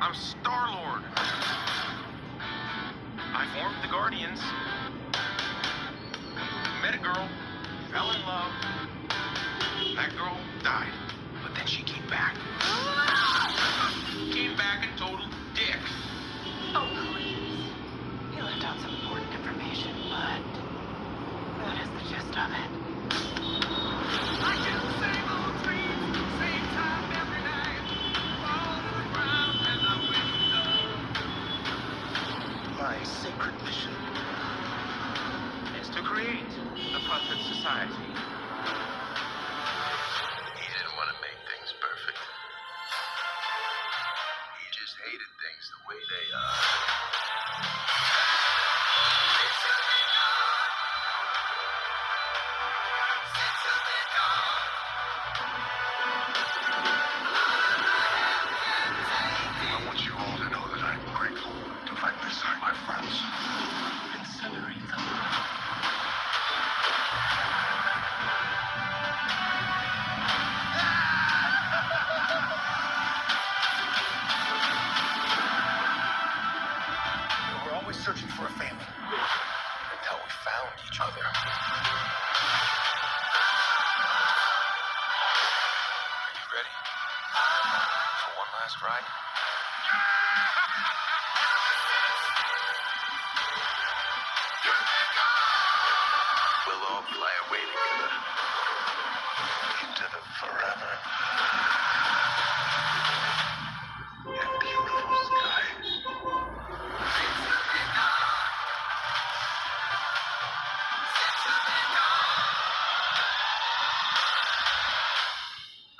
I'm Star-Lord. I formed the Guardians. Met a girl, fell in love. That girl died, but then she came back. Came back a total dick. Oh, please. You left out some important information, but that is the gist of it. I get the same old dreams, same time every night. Fall to the ground and I wake up. My sacred mission is to create the perfect society. He didn't want to make things perfect. He just hated things the way they are. I want you all to know that I'm grateful to fight beside my friends. Incinerate them. We were always searching for a family until we found each other. Are you ready for one last ride? We'll all fly away together into the forever and beautiful sky.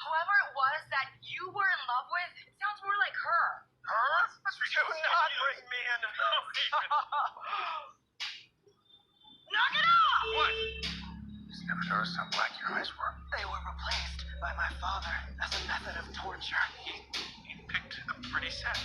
Whoever it was that you were in love with, it sounds more like her. Her? Do not bring me into Knock it off! What? Just never noticed how black your eyes were. They were replaced by my father as a method of torture. He picked a pretty set.